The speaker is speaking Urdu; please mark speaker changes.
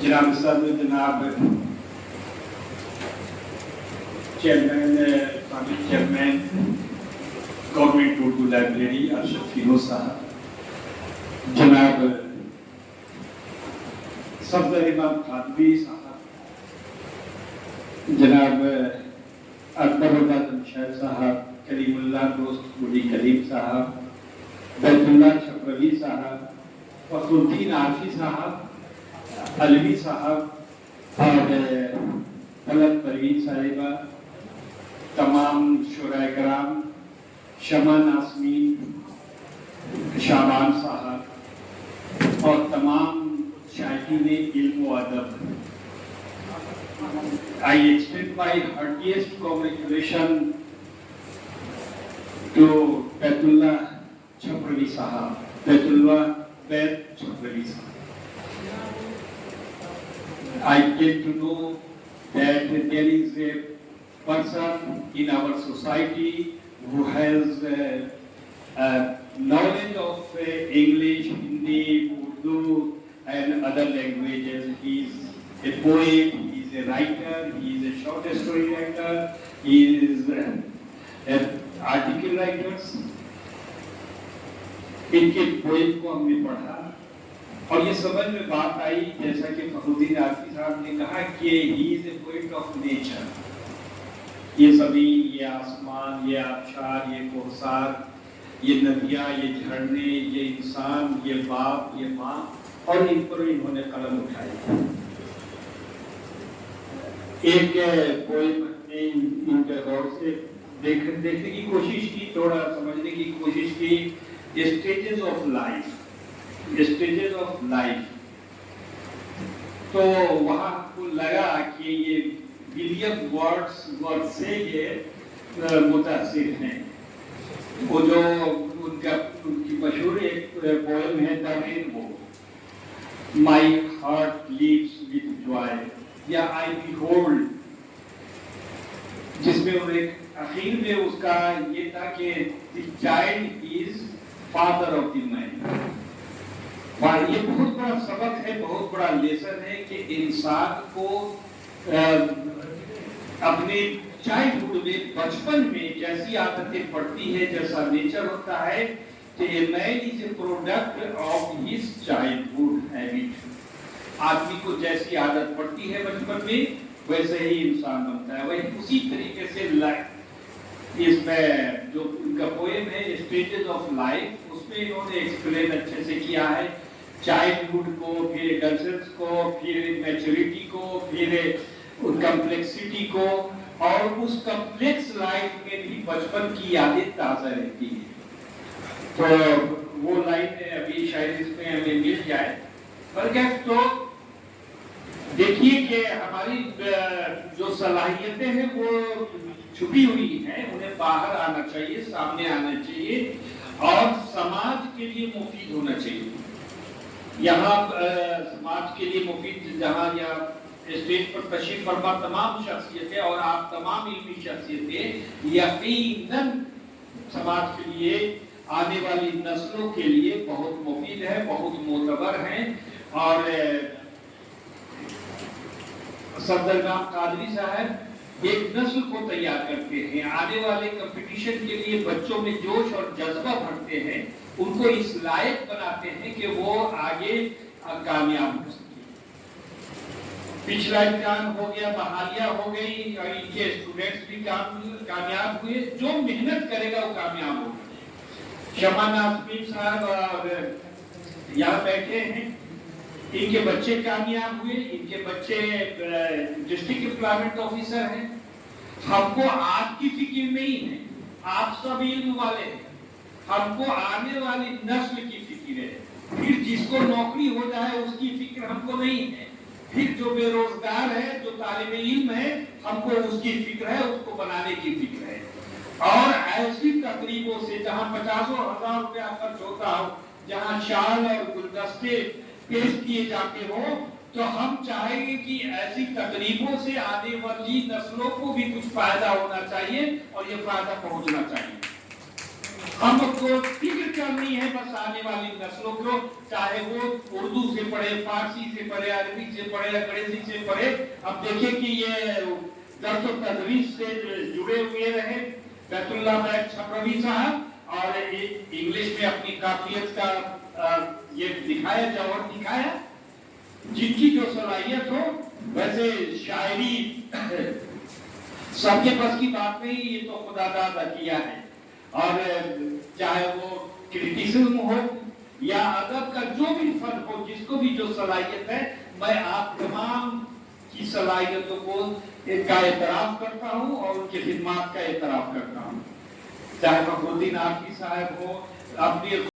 Speaker 1: جناب صدر، جناب چیئرمین، سابق chairman government Urdu library Arshad Feroz صاحب، جناب صفدر امام خاتمی صاحب، جناب اکبر اللہ جمشید صاحب، کلیم اللہ دوست ملی کلیم صاحب، بیت اللہ چھپروی صاحب، فخر الدین عارفی صاحب، علوی صاحب اور طلعت پروین صاحبہ، تمام شورائے کرام، شمع ناسمین، شعبان صاحب اور تمام شائقین علم و ادب، I extend my heartiest congratulations to Baitullah Chhapravi Sahab, Baitullah Bait Chhapravi Sahab. I get to know that there is a person in our society who has knowledge of English, Hindi, Urdu and other languages. He is a poet, he is a writer, he is a short story writer, he is an article writer. ان کے پوئم کو ہم نے پڑھا اور یہ سمجھ میں بات آئی، جیسا کہ فخر الدین عارفی صاحب نے کہا کہ he is a poet of nature. یہ زمین، یہ آسمان، یہ آبشار، یہ کوثر، یہ ندیاں، یہ جھرنے، یہ انسان، یہ باپ، یہ ماں، اور ان پر انہوں نے قلم اٹھائی. ایک پوئم نے ان کے غور سے دیکھنے کی کوشش کی، تھوڑا سمجھنے کی کوشش کی. Stages of life, stages of life. تو وہاں کو لگا کہ یہ ولیم ورڈز سے یہ متاثر ہیں. وہ جو ان کی مشہور ایک پوئم ہے the rainbow, my heart leaps with joy یا آئی بیہولڈ، جس میں انہوں نے اخیر میں اس کا یہ تھا کہ the child is father of the man. یہ بہت بڑا سبق ہے، بہت بڑا لیسن ہے کہ انسان کو اپنے چائلڈہڈ میں، بچپن میں جیسی عادتیں پڑتی ہے، جیسا نیچر ہوتا ہے کہ man is a product of his childhood habit. آدمی کو جیسی عادت پڑتی ہے بچپن میں ویسے ہی انسان بنتا ہے. وہی اسی طریقے سے اس میں جو ان کا پوئم ہے اسٹیجز آف لائف، اس میں انہوں نے ایکسپلین اچھے سے کیا ہے چائلڈہڈ کو، پھر ایڈلسنس کو، پھر میچورٹی کو، پھر کمپلیکسٹی کو، اور اس کمپلیکس لائف میں بھی بچپن کی یادیں تازہ رہتی ہیں. تو وہ لائن ابھی شاید اس میں ہمیں مل جائے. بلکہ تو دیکھیے کہ ہماری جو صلاحیتیں ہیں وہ چھپی ہوئی ہیں، انہیں باہر آنا چاہیے، سامنے آنا چاہیے اور سماج کے لیے مفید ہونا چاہیے. یہاں سماج کے لیے مفید، جہاں یا اسٹیج پر تشریف فرما تمام شخصیتیں اور آپ تمام علمی شخصیتیں یقیناً سماج کے لیے، آنے والی نسلوں کے لیے بہت مفید ہے، بہت معتبر ہیں. اور صفدر امام قادری صاحب ایک نسل کو تیار کرتے ہیں، آنے والے کمپٹیشن کے لیے بچوں میں جوش اور جذبہ بھرتے ہیں، ان کو اس لائق بناتے ہیں کہ وہ آگے کامیاب ہو سکے. پچھلا امتحان ہو گیا، بحالیہ ہو گئی اور ان کے اسٹوڈنٹس بھی کامیاب ہوئے. جو محنت کرے گا وہ کامیاب ہوگا. شمع ناسمین صاحب اور یہاں بیٹھے ہیں، ان کے بچے کامیاب ہوئے، ان کے بچے ڈسٹرکٹ امپلائمنٹ آفیسر ہیں. ہم کو آپ کی فکر نہیں ہے، آپ سب علم والے ہیں، ہم کو آنے والی نسل کی فکر ہے. پھر جس کو نوکری ہو جائے اس کی فکر ہم کو نہیں ہے. پھر جو بے روزگار ہے، جو طالب علم ہے، ہم کو اس کی فکر ہے، اس کو بنانے کی فکر ہے. اور ایسی تقریبوں سے جہاں 50,000 روپیہ خرچ ہوتا ہو، جہاں شال اور گلدستے پیش کیے جاتے ہو، تو ہم چاہیں گے کہ ایسی تقریبوں سے آنے والی نسلوں کو بھی کچھ فائدہ ہونا چاہیے اور یہ فائدہ پہنچنا چاہیے. ہم کو فکر کرنی ہے بس آنے والی نسلوں کو، چاہے وہ اردو سے پڑھے، فارسی سے پڑھے، عربی سے پڑھے، انگریزی سے پڑھے. اب دیکھیں کہ یہ درس و تدریس سے جڑے ہوئے رہے. بیت اللہ بیگ چھپروی صاحب اور انگلش میں اپنی قافیت کا یہ دکھایا، جوہر دکھایا. جن کی جو صلاحیت ہو، ویسے شاعری سب کے بس کی بات نہیں، یہ تو خدا داد عطیہ ہے. اور چاہے وہ کرٹیسزم ہو یا ادب کا جو بھی فن ہو، جس کو بھی جو صلاحیت ہے، میں آپ تمام کی صلاحیتوں کو کا اعتراف کرتا ہوں اور ان کی خدمات کا اعتراف کرتا ہوں. چاہے فخر الدین آفی صاحب ہو، اپنی